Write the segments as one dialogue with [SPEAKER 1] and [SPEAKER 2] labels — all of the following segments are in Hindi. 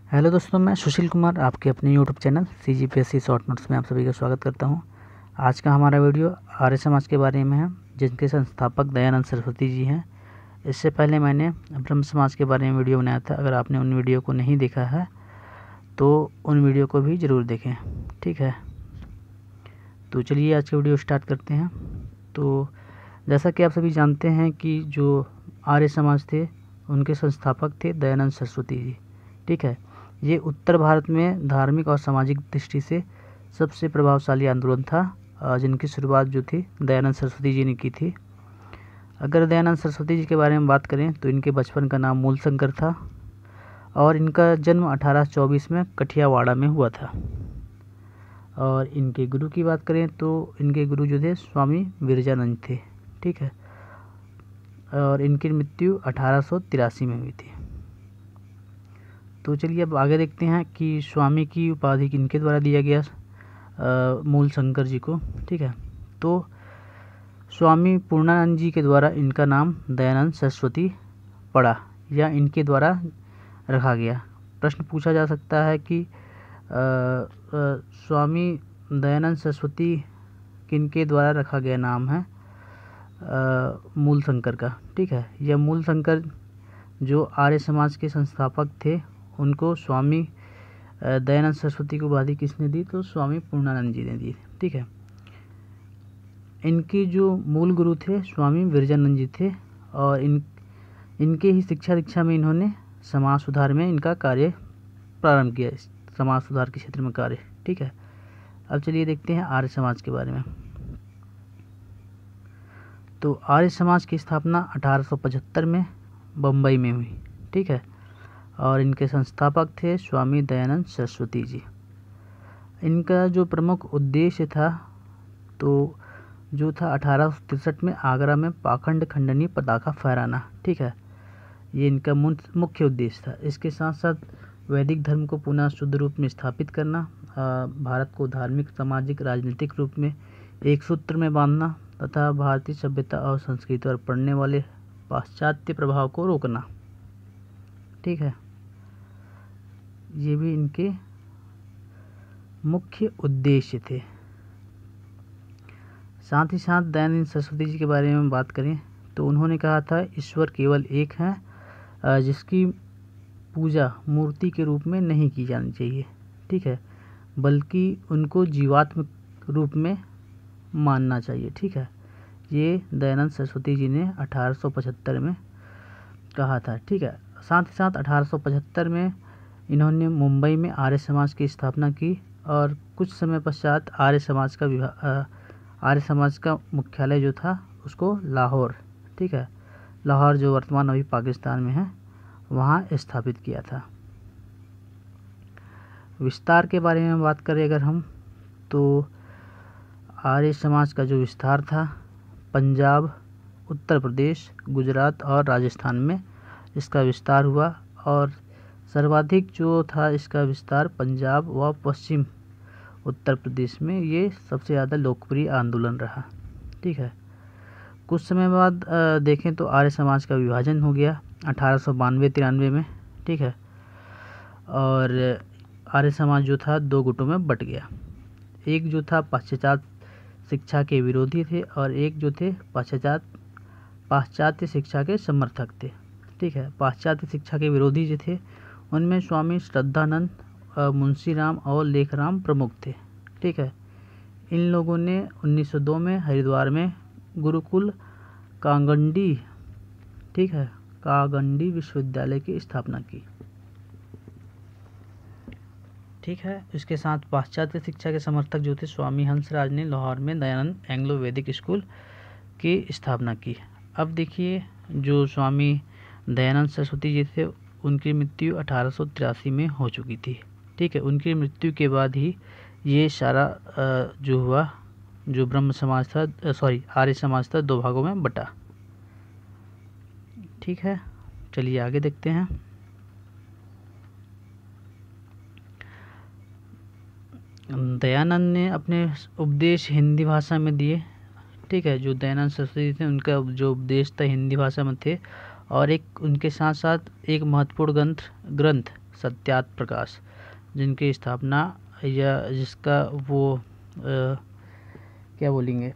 [SPEAKER 1] हेलो दोस्तों, मैं सुशील कुमार आपके अपने YouTube channel CGPSC short notes में आप सभी का स्वागत करता हूं। आज का हमारा वीडियो आर्य समाज के बारे में है, जिनके संस्थापक दयानंद सरस्वती जी हैं। इससे पहले मैंने ब्रह्म समाज के बारे में वीडियो बनाया था। अगर आपने उन वीडियो को नहीं देखा है तो उन वीडियो को भी ज़रूर देखें, ठीक है। तो चलिए आज का वीडियो स्टार्ट करते हैं। तो जैसा कि आप सभी जानते हैं कि जो आर्य समाज थे उनके संस्थापक थे दयानंद सरस्वती जी, ठीक है। ये उत्तर भारत में धार्मिक और सामाजिक दृष्टि से सबसे प्रभावशाली आंदोलन था, जिनकी शुरुआत जो थी दयानंद सरस्वती जी ने की थी। अगर दयानंद सरस्वती जी के बारे में बात करें तो इनके बचपन का नाम मूलशंकर था और इनका जन्म 1824 में कठियावाड़ा में हुआ था। और इनके गुरु की बात करें तो इनके गुरु जो थे स्वामी विरजानंद थे, ठीक है। और इनकी मृत्यु 1883 में हुई थी। तो चलिए अब आगे देखते हैं कि स्वामी की उपाधि किनके द्वारा दिया गया मूलशंकर जी को, ठीक है। तो स्वामी पूर्णानंद जी के द्वारा इनका नाम दयानंद सरस्वती पड़ा या इनके द्वारा रखा गया। प्रश्न पूछा जा सकता है कि स्वामी दयानंद सरस्वती किनके द्वारा रखा गया नाम है मूलशंकर का, ठीक है। यह मूलशंकर जो आर्य समाज के संस्थापक थे उनको स्वामी दयानंद सरस्वती को उपाधि किसने दी? तो स्वामी पूर्णानंद जी ने दी, ठीक है। इनके जो मूल गुरु थे स्वामी विरजानंद जी थे और इनके ही शिक्षा दीक्षा में इन्होंने समाज सुधार में इनका कार्य प्रारंभ किया, समाज सुधार के क्षेत्र में कार्य, ठीक है। अब चलिए देखते हैं आर्य समाज के बारे में। तो आर्य समाज की स्थापना 1875 में बम्बई में हुई, ठीक है। और इनके संस्थापक थे स्वामी दयानंद सरस्वती जी। इनका जो प्रमुख उद्देश्य था तो जो था 1863 में आगरा में पाखंड खंडनी पताका फहराना, ठीक है। ये इनका मुख्य उद्देश्य था। इसके साथ साथ वैदिक धर्म को पुनः शुद्ध रूप में स्थापित करना, भारत को धार्मिक, सामाजिक, राजनीतिक रूप में एक सूत्र में बांधना तथा भारतीय सभ्यता और संस्कृति पर पड़ने वाले पाश्चात्य प्रभाव को रोकना, ठीक है। ये भी इनके मुख्य उद्देश्य थे। साथ ही साथ दयानंद सरस्वती जी के बारे में बात करें तो उन्होंने कहा था ईश्वर केवल एक है, जिसकी पूजा मूर्ति के रूप में नहीं की जानी चाहिए, ठीक है, बल्कि उनको जीवात्म रूप में मानना चाहिए, ठीक है। ये दयानंद सरस्वती जी ने 1875 में कहा था, ठीक है। साथ ही साथ 1875 में इन्होंने मुंबई में आर्य समाज की स्थापना की और कुछ समय पश्चात आर्य समाज का मुख्यालय जो था उसको लाहौर, ठीक है, लाहौर जो वर्तमान अभी पाकिस्तान में है, वहाँ स्थापित किया था। विस्तार के बारे में बात करें अगर हम तो आर्य समाज का जो विस्तार था पंजाब, उत्तर प्रदेश, गुजरात और राजस्थान में इसका विस्तार हुआ और सर्वाधिक जो था इसका विस्तार पंजाब व पश्चिम उत्तर प्रदेश में ये सबसे ज़्यादा लोकप्रिय आंदोलन रहा, ठीक है। कुछ समय बाद देखें तो आर्य समाज का विभाजन हो गया 1892-93 में, ठीक है। और आर्य समाज जो था दो गुटों में बट गया। एक जो था पाश्चात्य शिक्षा के विरोधी थे और एक जो थे पाश्चात्य शिक्षा के समर्थक थे, ठीक है। पाश्चात्य शिक्षा के विरोधी जो थे उनमें स्वामी श्रद्धानंद, मुंशीराम और लेखराम प्रमुख थे, ठीक है। इन लोगों ने 1902 में हरिद्वार में गुरुकुल कागंडी, ठीक है, कागंडी विश्वविद्यालय की स्थापना की, ठीक है। इसके साथ पाश्चात्य शिक्षा के समर्थक जो थे स्वामी हंसराज ने लाहौर में दयानंद एंग्लो वैदिक स्कूल की स्थापना की। अब देखिए जो स्वामी दयानंद सरस्वती जी थे उनकी मृत्यु 1883 में हो चुकी थी, ठीक है। उनकी मृत्यु के बाद ही ये सारा जो हुआ, जो ब्रह्म समाज था, आर्य समाज था, दो भागों में बटा, ठीक है। चलिए आगे देखते हैं। दयानंद ने अपने उपदेश हिंदी भाषा में दिए, ठीक है। जो दयानंद सरस्वती थे उनका जो उपदेश था हिंदी भाषा में थे और एक उनके साथ साथ एक महत्वपूर्ण ग्रंथ सत्यार्थ प्रकाश, जिनकी स्थापना या जिसका वो क्या बोलेंगे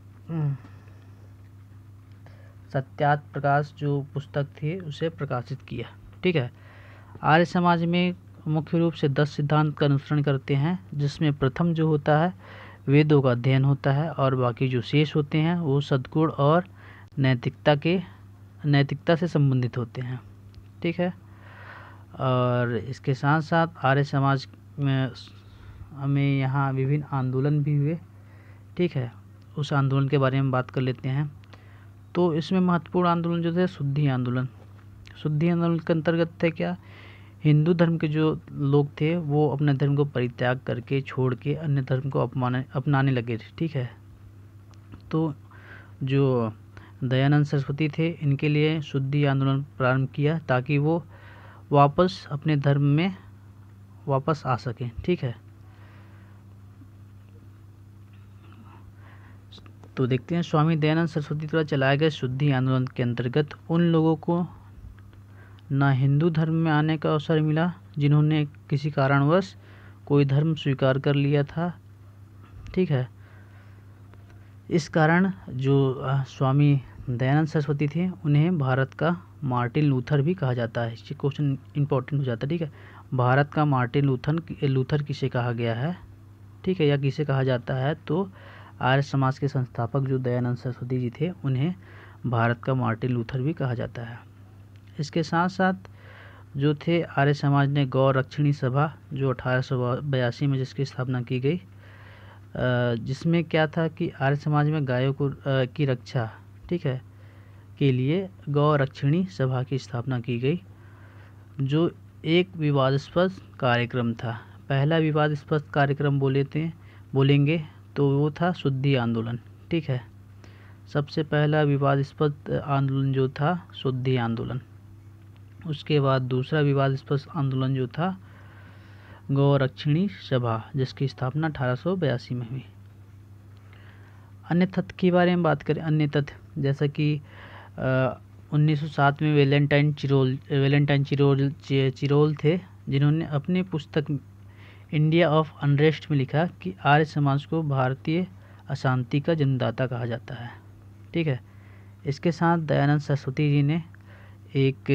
[SPEAKER 1] सत्यार्थ प्रकाश जो पुस्तक थी उसे प्रकाशित किया। ठीक है। आर्य समाज में मुख्य रूप से 10 सिद्धांत का अनुसरण करते हैं, जिसमें प्रथम जो होता है वेदों का अध्ययन होता है और बाकी जो शेष होते हैं वो सद्गुण और नैतिकता से संबंधित होते हैं। ठीक है। और इसके साथ साथ आर्य समाज में हमें यहाँ विभिन्न आंदोलन भी हुए। ठीक है। उस आंदोलन के बारे में बात कर लेते हैं। तो इसमें महत्वपूर्ण आंदोलन जो थे शुद्धि आंदोलन के अंतर्गत थे क्या, हिंदू धर्म के जो लोग थे वो अपने धर्म को परित्याग करके छोड़ के अन्य धर्म को अपनाने लगे थे। ठीक है। तो जो दयानंद सरस्वती थे इनके लिए शुद्धि आंदोलन प्रारंभ किया ताकि वो वापस अपने धर्म में वापस आ सकें। ठीक है। तो देखते हैं स्वामी दयानंद सरस्वती द्वारा चलाए गए शुद्धि आंदोलन के अंतर्गत उन लोगों को न हिंदू धर्म में आने का अवसर मिला जिन्होंने किसी कारणवश कोई धर्म स्वीकार कर लिया था। ठीक है। इस कारण जो स्वामी दयानंद सरस्वती थे उन्हें भारत का मार्टिन लूथर भी कहा जाता है। ये क्वेश्चन इंपॉर्टेंट हो जाता है। ठीक है। भारत का मार्टिन लूथर किसे कहा गया है, ठीक है, या किसे कहा जाता है, तो आर्य समाज के संस्थापक जो दयानंद सरस्वती जी थे उन्हें भारत का मार्टिन लूथर भी कहा जाता है। इसके साथ साथ जो थे आर्य समाज ने गौ रक्षिणी सभा जो 1882 में जिसकी स्थापना की गई, जिसमें क्या था कि आर्य समाज में गायों को की रक्षा, ठीक है, के लिए गौ रक्षिणी सभा की स्थापना की गई, जो एक विवादास्पद कार्यक्रम था। पहला विवादास्पद कार्यक्रम बोलेंगे तो वो था शुद्धि आंदोलन। ठीक है। सबसे पहला विवादास्पद आंदोलन जो था शुद्धि आंदोलन। उसके बाद दूसरा विवादास्पद आंदोलन जो था गौ रक्षिणी सभा, जिसकी स्थापना 1882 में हुई। अन्य तथ्य के बारे में बात करें, अन्य तथ्य जैसा कि 1907 में वेलेंटाइन चिरोल थे, जिन्होंने अपनी पुस्तक इंडिया ऑफ अनरेस्ट में लिखा कि आर्य समाज को भारतीय अशांति का जन्मदाता कहा जाता है। ठीक है। इसके साथ दयानंद सरस्वती जी ने एक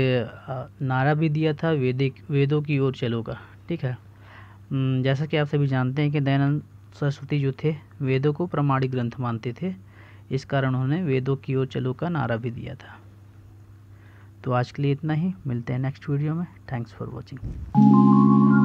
[SPEAKER 1] नारा भी दिया था, वेदों की ओर चलो का। ठीक है। जैसा कि आप सभी जानते हैं कि दयानंद सरस्वती जो थे वेदों को प्रमाणिक ग्रंथ मानते थे, इस कारण उन्होंने वेदों की ओर चलो का नारा भी दिया था। तो आज के लिए इतना ही, मिलते हैं नेक्स्ट वीडियो में। Thanks for watching.